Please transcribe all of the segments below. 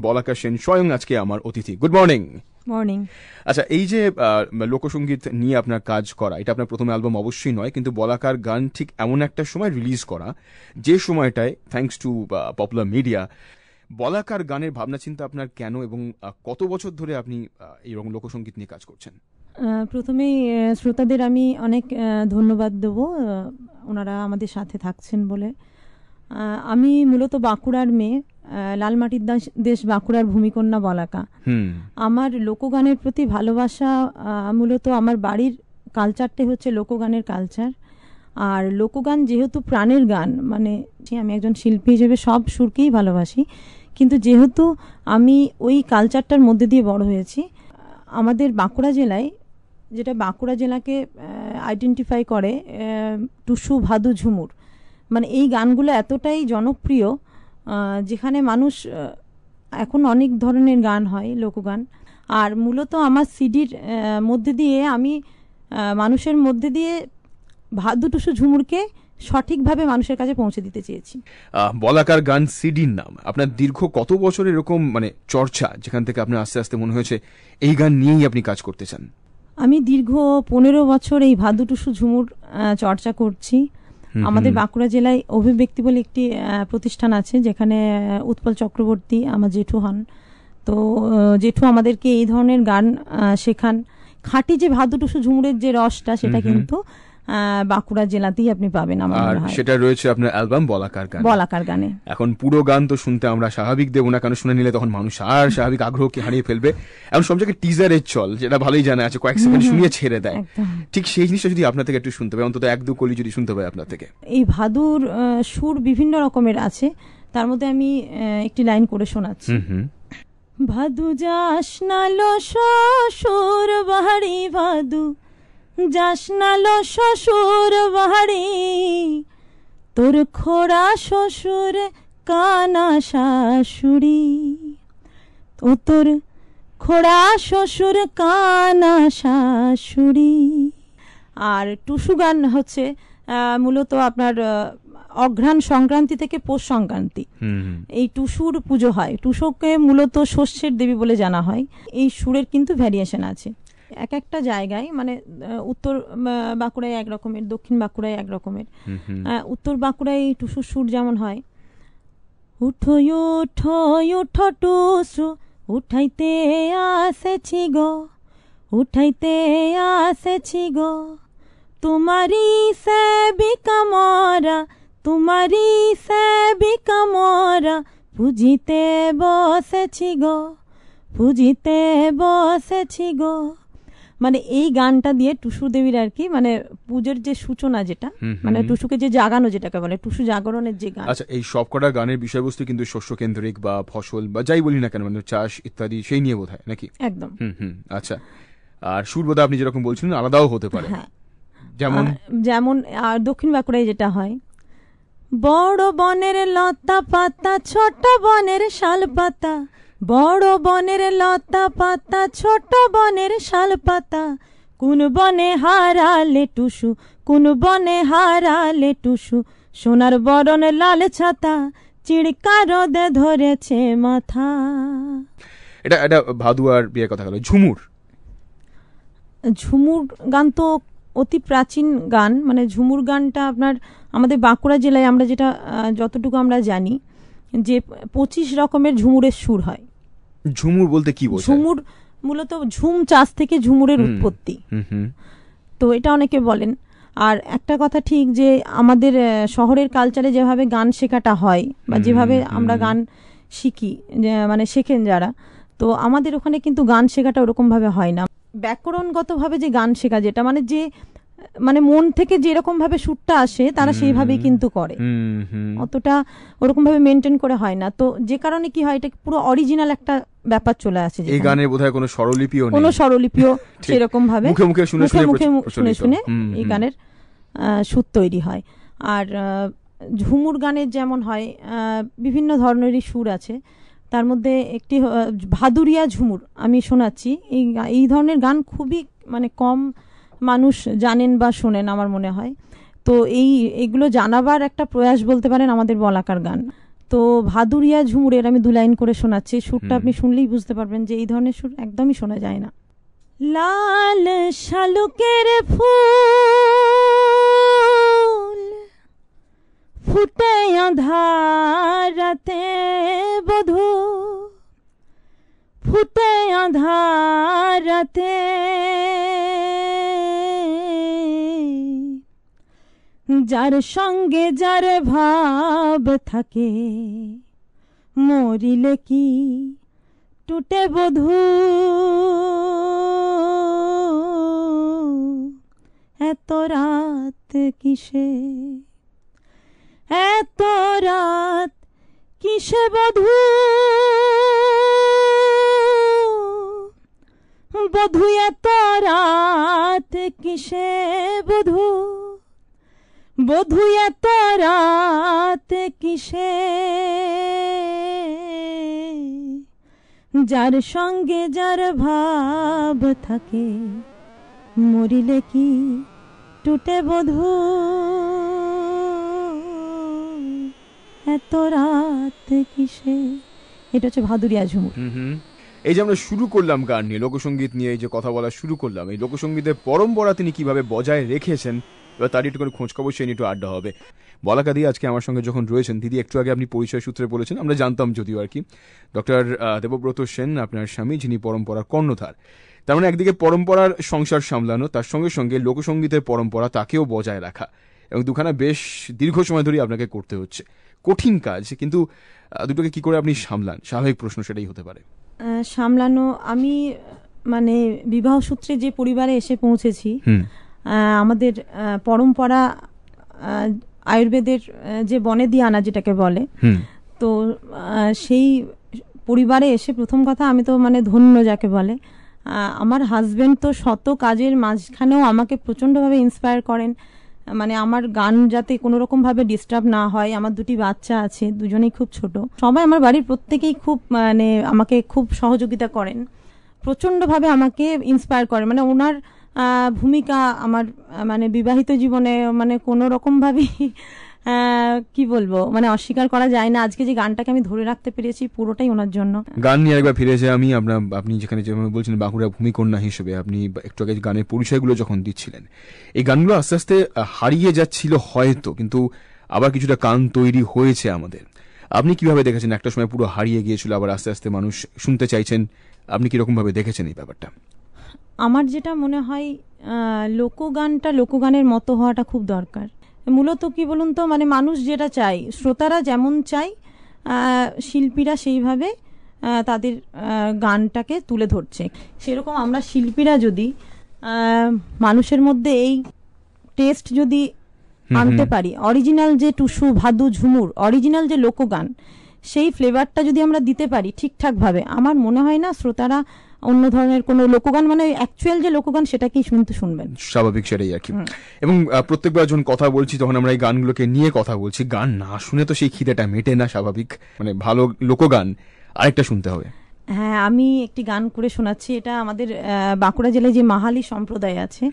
বলাকা সেন স্বয়ং আজকে আমার অতিথি। Good morning. মর্নিং। আচ্ছা, এই যে লোকসঙ্গীত নিয়ে আপনার কাজ করা, এটা আপনার প্রথম অ্যালবাম অবশ্যই নয়, কিন্তু বলাকার গান ঠিক এমন একটা সময় রিলিজ করা যে সময়টায় থ্যাঙ্কস টু পপুলার মিডিয়া বলাকার গানের ভাবনা চিন্তা আপনার কেন এবং কত বছর ধরে আপনি এইরকম লোকসঙ্গীত নিয়ে কাজ করছেন? প্রথমেই শ্রোতাদের আমি অনেক ধন্যবাদ দেব, ওনারা আমাদের সাথে থাকছেন বলে। আমি মূলত বাঁকুড়ার মেয়ে, লালমাটির দেশ বাঁকুড়ার ভূমিকন্যা বলাকা। আমার লোকগানের প্রতি ভালোবাসা মূলত আমার বাড়ির কালচারটাই হচ্ছে লোকগানের কালচার। আর লোকগান যেহেতু প্রাণের গান, মানে আমি একজন শিল্পী হিসেবে সব সুরকেই ভালোবাসি, কিন্তু যেহেতু আমি ওই কালচারটার মধ্যে দিয়ে বড় হয়েছি, আমাদের বাঁকুড়া জেলায়, যেটা বাঁকুড়া জেলাকে আইডেন্টিফাই করে, টুসু, ভাদু, ঝুমুর, মানে এই গানগুলো এতটাই জনপ্রিয়, যেখানে মানুষ এখন অনেক ধরনের গান হয় লোকগান। আর মূলত আমার সিডির মধ্যে দিয়ে আমি মানুষের মধ্যে দিয়ে ভাদু, টুসু, ঝুমুরকে সঠিকভাবে মানুষের কাছে পৌঁছে দিতে চেয়েছি। বলাকার গান সিডির নাম। আপনার দীর্ঘ কত বছর এরকম মানে চর্চা, যেখান থেকে আপনার আস্তে আস্তে মনে হয়েছে এই গান নিয়েই আপনি কাজ করতে চান? আমি দীর্ঘ 15 বছর এই ভাদু, টুসু, ঝুমুর চর্চা করছি। আমাদের বাঁকুড়া জেলায় অভিব্যক্তি বলে একটি প্রতিষ্ঠান আছে, যেখানে উৎপল চক্রবর্তী আমার জেঠু হন। তো জেঠু আমাদেরকে এই ধরনের গান শেখান। খাঁটি যে ভাদু, টুসু, ঝুমুরের যে রসটা, সেটা কিন্তু বাঁকুড়া জেলাতেই আপনি পাবেন আমার মনে হয়। সেটা রয়েছে আপনার অ্যালবাম বলাকার গানে। বলাকার গানে এখন পুরো গান তো শুনতে আমরা স্বাভাবিক দেবো না, কারণ শুনে নিলে তখন মানুষ আর স্বাভাবিক আগ্রহকে হারিয়ে ফেলবে। এখন সব জায়গায় টিজারের চল, যেটা ভালোই জানা আছে, কয়েক সেকেন্ড শুনিয়ে ছেড়ে দেয়। ঠিক সেই জিনিসটা যদি আপনার থেকে একটু শুনতে পাই, অন্তত 1-2 কলি যদি শুনতে পাই আপনার থেকে। এই ভাদুর সুর বিভিন্ন রকমের আছে, তার মধ্যে আমি একটি লাইন করে শোনাচ্ছি। ভাদু যাস না লো শ্বশুর বাড়ি, ভাদু যাস না লো শ্বশুর বাড়ি, তোর খোড়া শ্বশুর কানা শাশুড়ি, ও তোর খোড়া শ্বশুর কানা শাশুড়ি। আর টুসু গান হচ্ছে মূলত আপনার অঘ্রাণ সংক্রান্তি থেকে পৌষ সংক্রান্তি এই টুসুর পুজো হয়। টুসুকে মূলত শস্যের দেবী বলে জানা হয়। এই সুরের কিন্তু ভ্যারিয়েশন আছে এক একটা জায়গায়, মানে উত্তর বাঁকুড়ায় এক রকমের, দক্ষিণ বাঁকুড়ায় এক রকমের। উত্তর বাঁকুড়ায় টুসুর সুর যেমন হয়, উঠো উঠো উঠো টুসু উঠাইতে আসেছি গো, উঠাইতে আসেছি গো, তোমারি সেবিকা মরা, তোমারি সেবিকা মরা, পুজিতে বসেছি গো, পুজিতে বসেছি গো। মানে এই গানটা দিয়ে টুসু দেবীর আর কি, মানে পুজোর যে সূচনা, যেটা মানে টুসুকে যে জাগানো, যেটাকে বলে টুসু জাগরণের যে গান। আচ্ছা, এই সবকটা গানের বিষয়বস্তু কিন্তু শস্য কেন্দ্রিক বা ফসল বা যাই বলি না কেন, মানে চাষ ইত্যাদি সেই নিয়ে বোধহয় নাকি? একদম। আচ্ছা, আর সুর বোধহয় আপনি যেরকম বলছিলেন আলাদাও হতে পারে। হ্যাঁ, যেমন আর দক্ষিণ বাঁকুড়ায় যেটা হয়, বড় বনের লতা পাতা, ছোট বনের শাল পাতা, বড় বনের লতা পাতা, ছোট বনের শাল পাতা, কোন বনে হারালে টুসু, কোন বনে হারালে টুসু, সোনার বরণ লাল ছাতা, চিড়কা রোদে ধরেছে মাথা। এটা ভাদু আর বিয়ের কথা গেল। ঝুমুর, ঝুমুর গান তো অতি প্রাচীন গান। মানে ঝুমুর গানটা আপনার আমাদের বাঁকুড়া জেলায়, আমরা যেটা যতটুকু আমরা জানি, যে 25 রকমের ঝুমুরের সুর হয়। ঝুমুর বলতে কি বোঝায়? ঝুমুর মূলত ঝুম চাষ থেকে ঝুমুরের উৎপত্তি, তো এটা অনেকে বলেন। আর একটা কথা ঠিক, যে আমাদের শহরের কালচারে যেভাবে গান শেখাটা হয় বা যেভাবে আমরা গান শিখি, মানে শেখেন যারা, তো আমাদের ওখানে কিন্তু গান শেখাটা ওরকম ভাবে হয় না। ব্যাকরণগতভাবে যে গান শেখা, যেটা মানে যে মানে মন থেকে যেরকম ভাবে সুরটা আসে, তারা সেইভাবেই কিন্তু করে, অতটা ওরকম ভাবে মেনটেন করে হয় না। তো যে কারণে কি হয়, এটা পুরো অরিজিনাল একটা ব্যাপার চলে আসে। এই গানে বোধহয় কোনো স্বরলিপিও নেই, কোনো স্বরলিপিও সেরকম ভাবে মুখে মুখে শুনে শুনে এই গানের সুর তৈরি হয়। আর ঝুমুর গানের যেমন হয়, বিভিন্ন ধরনেরই সুর আছে, তার মধ্যে একটি ভাদুরিয়া ঝুমুর আমি শোনাচ্ছি। এই ধরনের গান খুবই মানে কম মানুষ জানেন বা শোনেন আমার মনে হয়। তো এইগুলো জানাবার একটা প্রয়াস বলতে পারেন আমাদের বলাকার গান। তো ভাদুরিয়া ঝুমুরের আমি 2 লাইন করে শোনাচ্ছি। সুরটা আপনি শুনলেই বুঝতে পারবেন যে এই ধরনের সুর একদমই শোনা যায় না। লাল শালুকের ফুল ফুটে আঁধার রাতে বধূ, ফুটে আঁধার রাতে, যার সঙ্গে যার ভাব থাকে, মরিলে কি টুটে বধূ, এত রাত কিসে, এত রাত কিসে বধূ, বধূ এত রাত কিসে বধূ, বধূ এত রাত কিসে, যার সঙ্গে যার ভাব থাকে, মরিলে কি টুটে বধূ, এত রাত কিসে। এটা হচ্ছে ভাদুরিয়া ঝুমুর। এই যে আমরা শুরু করলাম গান নিয়ে, লোকসঙ্গীত নিয়ে এই যে কথা বলা শুরু করলাম, এই লোকসঙ্গীতের পরম্পরা তিনি কিভাবে বজায় রেখেছেন, এবার তার একটু খোঁজ খবর সে নিয়ে একটু আড্ডা হবে। বলাকা দি আজকে আমার সঙ্গে যখন রয়েছেন, দিদি একটু আগে আপনি পরিচয় সূত্রে বলেছেন, আমরা জানতাম যদিও আর কি, ডক্টর দেবব্রত সেন আপনার স্বামী, যিনি পরম্পরার কর্ণধার। তার মানে একদিকে পরম্পরার সংসার সামলানো, তার সঙ্গে সঙ্গে লোকসঙ্গীতের পরম্পরা তাকেও বজায় রাখা, এবং দুখানা বেশ দীর্ঘ সময় ধরে আপনাকে করতে হচ্ছে। কঠিন কাজ, কিন্তু দুটোকে কি করে আপনি সামলান? স্বাভাবিক প্রশ্ন সেটাই হতে পারে। সামলানো, আমি মানে বিবাহ সূত্রে যে পরিবারে এসে পৌঁছেছি, আমাদের পরম্পরা আয়ুর্বেদের যে বনে দিয়ে আনা যেটাকে বলে, তো সেই পরিবারে এসে প্রথম কথা আমি তো মানে ধন্য যাকে বলে। আমার হাজবেন্ড তো শত কাজের মাঝখানেও আমাকে প্রচণ্ডভাবে ইন্সপায়ার করেন, মানে আমার গান যাতে কোনো রকমভাবে ডিস্টার্ব না হয়। আমার 2টি বাচ্চা আছে, দুজনেই খুব ছোট, সবাই আমার বাড়ির প্রত্যেকেই খুব মানে আমাকে খুব সহযোগিতা করেন, প্রচণ্ডভাবে আমাকে ইন্সপায়ার করেন। মানে ওনার ভূমিকা আমার মানে বিবাহিত জীবনে মানে কোনো রকমভাবেই কি বলবো, মানে অস্বীকার করা যায় না। আজকে যে গানটাকে আমি ধরে রাখতে পেরেছি পুরোটাই ওনার জন্য। গান নিয়ে একবার ফিরে যাই আমি, আপনি যেখানে যেভাবে বলছেন বাঁকুড়া ভূমিকন্যা হিসেবে, আপনি একটু আগে গানের পরিচয়গুলো যখন দিচ্ছিলেন, এই গানগুলো আস্তে আস্তে হারিয়ে যাচ্ছিল হয়তো, কিন্তু আবার কিছুটা গান তৈরি হয়েছে আমাদের। আপনি কিভাবে দেখেছেন? একটা সময় পুরো হারিয়ে গিয়েছিল, আবার আস্তে আস্তে মানুষ শুনতে চাইছেন, আপনি কিরকম ভাবে দেখেছেন এই ব্যাপারটা? আমার যেটা মনে হয়, লোকগানটা লোকগানের মতো হওয়াটা খুব দরকার। মূলত কি বলুন তো, মানে মানুষ যেটা চায়, শ্রোতারা যেমন চায়, শিল্পীরা সেইভাবে তাদের গানটাকে তুলে ধরছে। সেরকম আমরা শিল্পীরা যদি মানুষের মধ্যে এই টেস্ট যদি আনতে পারি, অরিজিনাল যে টুসু, ভাদু, ঝুমুর, অরিজিনাল যে লোকগান, সেই ফ্লেভারটা যদি আমরা দিতে পারি ঠিকঠাকভাবে, আমার মনে হয় না শ্রোতারা অন্য ধরনের কোনো লোকগান, মানে অ্যাকচুয়াল যে লোকগান সেটাকেই শুনবেন। স্বাভাবিক, সেটাই আর কি। এবং প্রত্যেকবার যখন কথা বলছি, তখন আমরা এই গানগুলোকে নিয়ে কথা বলছি, গান না শুনে তো সেই খিদেটা মেটে না, স্বাভাবিক। মানে ভালো লোকগান আরেকটা শুনতে হবে। হ্যাঁ, আমি একটি গান করে শোনাচ্ছি। এটা আমাদের বাঁকুড়া জেলায় যে মাহালি সম্প্রদায় আছে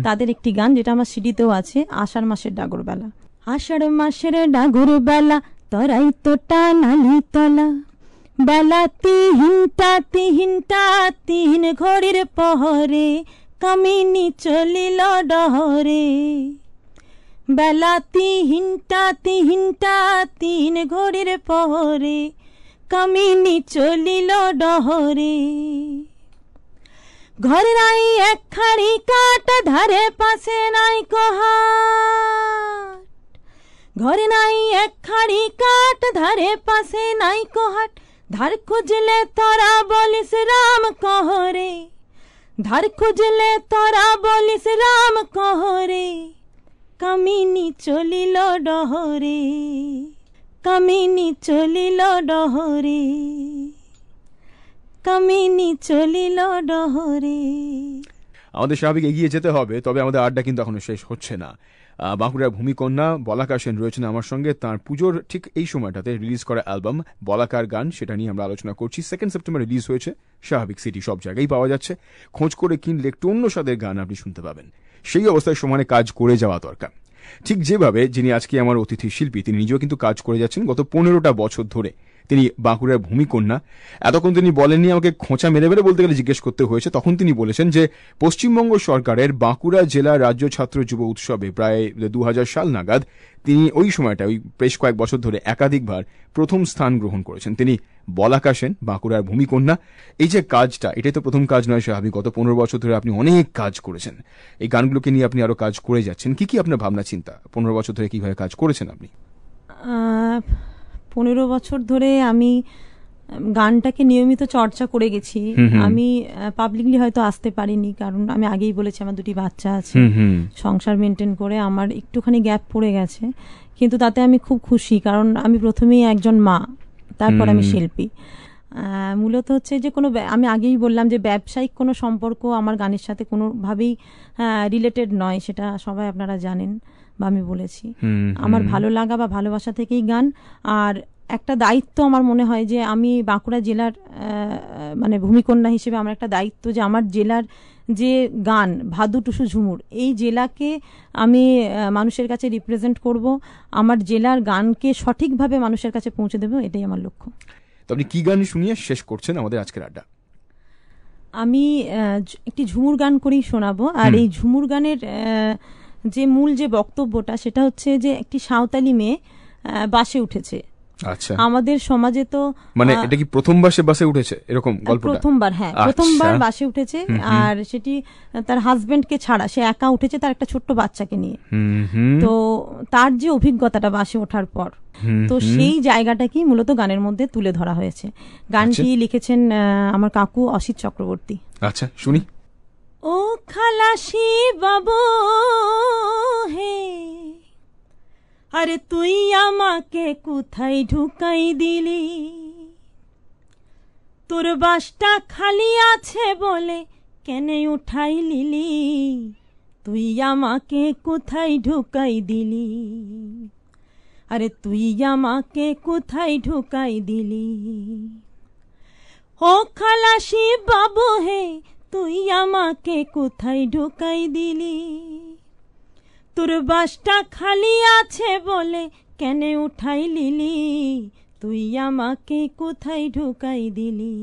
তাদের একটি গান, যেটা আমার সিডিতেও আছে, আষাঢ় মাসের ডাগর বেলা। আষাঢ় মাসের ডাগর বেলা, তরাই তো টানালি তলা, বেলা তিহিনটা তিহিনটা, 3 ঘড়ির পহরে, কামিনী চলিল ডহরে। বেলা তিহিনটা তিহিনটা, 3 ঘড়ির পহরে, কামিনী চলিল ডহরে। ঘরে নাই এক খাড়ি কাঠ, ধারে পাশে নাই কোহাট, ঘরে নাই এক খাড়ি কাঠ, ধারে পাশে নাই কোহাট। ধার খুঁজলে তোরা বলিস রাম কহরে, ধার খুঁজলে তোরা বলিস রাম কহরে। কামিনী চলিল ডহরে, কামিনী চলিল ডহরে, কামিনী চলিল ডহরে। আমাদের স্বাভাবিক এগিয়ে যেতে হবে, তবে আমাদের আড্ডা কিন্তু এখনো শেষ হচ্ছে না। বাঁকুড়ার ভূমিকন্যা বলাকা সেন রয়েছেন আমার সঙ্গে। তাঁর পুজোর ঠিক এই সময়টাতে রিলিজ করা অ্যালবাম বলাকার গান, সেটা নিয়ে আমরা আলোচনা করছি। 2 সেপ্টেম্বর রিলিজ হয়েছে, স্বাভাবিক সিটি সব জায়গায় পাওয়া যাচ্ছে। খোঁজ করে কিনলে একটু অন্য স্বাদের গান আপনি শুনতে পাবেন। সেই অবস্থায় সমানে কাজ করে যাওয়া দরকার। ঠিক যেভাবে যিনি আজকে আমার অতিথি শিল্পী, তিনি নিজেও কিন্তু কাজ করে যাচ্ছেন গত 15টা বছর ধরে। তিনি বাঁকুড়ার ভূমিকন্যা। এতক্ষণ তিনি বলেননি, আমাকে খোঁচা মেরে মেরে বলতে গেলে জিজ্ঞেস করতে হয়েছে। তখন তিনি বলেছেন যে পশ্চিমবঙ্গ সরকারের বাঁকুড়া জেলা রাজ্য ছাত্র যুব উৎসবে প্রায় 2000 সাল নাগাদ তিনি ওই সময়টা, ওই বেশ কয়েক বছর ধরে একাধিকবার প্রথম স্থান গ্রহণ করেছেন। তিনি বলাকা সেন, বাঁকুড়ার ভূমিকন্যা। এই যে কাজটা, এটাই তো প্রথম কাজ নয় স্বাভাবিক। গত 15 বছর ধরে আপনি অনেক কাজ করেছেন। এই গানগুলোকে নিয়ে আপনি আরো কাজ করে যাচ্ছেন। কি কি আপনার ভাবনা চিন্তা? 15 বছর ধরে কিভাবে কাজ করেছেন আপনি? 15 বছর ধরে আমি গানটাকে নিয়মিত চর্চা করে গেছি। আমি পাবলিকলি হয়তো আসতে পারিনি, কারণ আমি আগেই বলেছি আমার 2টি বাচ্চা আছে, সংসার মেনটেন করে আমার একটুখানি গ্যাপ পড়ে গেছে। কিন্তু তাতে আমি খুব খুশি, কারণ আমি প্রথমেই একজন মা, তারপর আমি শিল্পী। মূলত হচ্ছে যে আমি আগেই বললাম যে ব্যবসায়িক কোনো সম্পর্ক আমার গানের সাথে কোনোভাবেই রিলেটেড নয়, সেটা সবাই আপনারা জানেন বা আমি বলেছি। আমার ভালো লাগা বা ভালোবাসা থেকেই গান। আর একটা দায়িত্ব আমার মনে হয় যে আমি বাঁকুড়া জেলার মানে ভূমিকন্যা হিসেবে আমার একটা দায়িত্ব যে আমার জেলার যে গান ভাদু টুসু ঝুমুর, এই জেলাকে আমি মানুষের কাছে রিপ্রেজেন্ট করব, আমার জেলার গানকে সঠিকভাবে মানুষের কাছে পৌঁছে দেবো, এটাই আমার লক্ষ্য। তো আপনি কি গান শুনিয়ে শেষ করছেন আমাদের আজকের আড্ডা? আমি একটি ঝুমুর গান করেই শোনাবো। আর এই ঝুমুর গানের যে মূল যে বক্তব্যটা, সেটা হচ্ছে যে একটি সাঁওতালি মেয়ে বাসে উঠেছে। আচ্ছা, আমাদের সমাজে তো মানে এটা কি প্রথমবার সে বাসে উঠেছে এরকম গল্পটা? প্রথমবার, হ্যাঁ, প্রথমবার বাসে উঠেছে। আর সেটি তার হাজবেন্ডকে ছাড়া, সে একা উঠেছে তার একটা ছোট্ট বাচ্চাকে নিয়ে। তো তার যে অভিজ্ঞতাটা বাসে ওঠার পর, তো সেই জায়গাটাকেই মূলত গানের মধ্যে তুলে ধরা হয়েছে। গানটি লিখেছেন আমার কাকু অসিত চক্রবর্তী। আচ্ছা, শুনি। ও খালাসি বাবু হে, আরে তুই আমাকে কোথায় ঢুকাই দিলি? তোর বাসটা খালি আছে বলে কেনে উঠাই লিলি? তুই আমাকে কোথায় ঢুকাই দিলি? আরে তুই আমাকে কোথায় ঢুকাই দিলি? ও খালাসি বাবু হে, তুই আমাকে কোথায় ঢুকাই দিলি? তোর বাসটা খালি আছে বলে কেনে উঠাই লিলি? তুই আমাকে কোথায় ঢুকাই দিলি?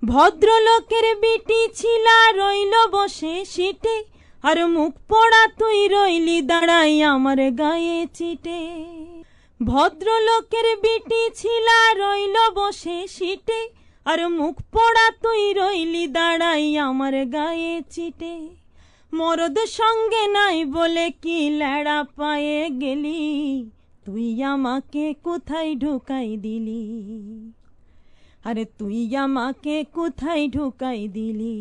ভদ্রলোকের বিটি ছিলা রইল বসে সিটে, আর মুখ পড়া তুই রইলি দাঁড়াই আমার গায়ে চিটে। ভদ্রলোকের বিটি ছিলা রইল বসে সিটে, আর মুখ পড়া তুই রইলি দাঁড়াই আমার গায়ে চিটে। মরদ সঙ্গে নাই বলে কি লেড়া পায়ে গেলি? তুই আমাকে কোথায় ঢুকাই দিলি? আরে তুই আমাকে কোথায় ঢুকাই দিলি?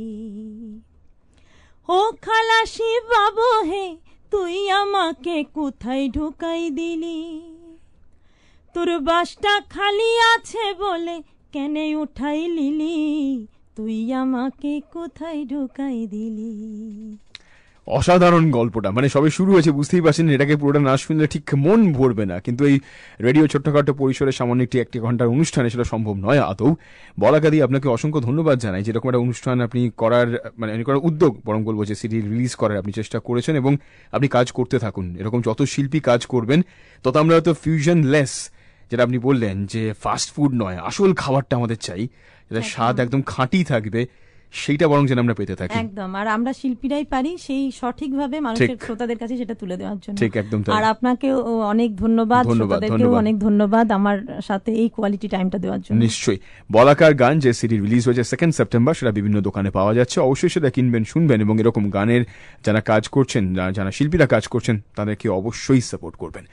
ও খালাসি বাবু হে, তুই আমাকে কোথায় ঢুকাই দিলি? তোর বাসটা খালি আছে বলে কেনে উঠাই লিলি? তুই আমাকে কোথায় ঢুকাই দিলি? অসাধারণ গল্পটা, মানে সবে শুরু হয়েছে, বুঝতেই পারছেন। এটাকে পুরোটা না শুনলে ঠিক মন ভরবে না, কিন্তু এই রেডিও ছোট্টখাটো পরিসরে সামান্য একটি ঘন্টার অনুষ্ঠানে সেটা সম্ভব নয় আদৌ। বলাকা দিয়ে আপনাকে অসংখ্য ধন্যবাদ জানাই, যেরকম একটা অনুষ্ঠান আপনি করার উদ্যোগ, বরং বলবো যে সিডি রিলিজ করার আপনি চেষ্টা করেছেন, এবং আপনি কাজ করতে থাকুন। এরকম যত শিল্পী কাজ করবেন তত আমরা হয়তো ফিউশন লেস, যেটা আপনি বললেন যে ফাস্ট ফুড নয়, আসল খাবারটা আমাদের চাই, যেটা স্বাদ একদম খাঁটি থাকবে, সেইটা বরং যেন আমরা পেতে থাকি। একদম। আর আমরা শিল্পীরাই পারি সেই সঠিকভাবে মানুষের শ্রোতাদের কাছে সেটা তুলে দেওয়ার জন্য। ঠিক, একদম। আর আপনাকেও অনেক ধন্যবাদ, শ্রোতাদেরকেও অনেক ধন্যবাদ আমার সাথে এই কোয়ালিটি টাইমটা দেওয়ার জন্য। নিশ্চয়ই। বলাকার গান যে সিডি রিলিজ হয়েছে 2 সেপ্টেম্বর, সেটা বিভিন্ন দোকানে পাওয়া যাচ্ছে। অবশ্যই সেটা কিনবেন, শুনবেন, এবং এরকম গানের যারা কাজ করছেন, যারা শিল্পীরা কাজ করছেন, তাদেরকে অবশ্যই সাপোর্ট করবেন।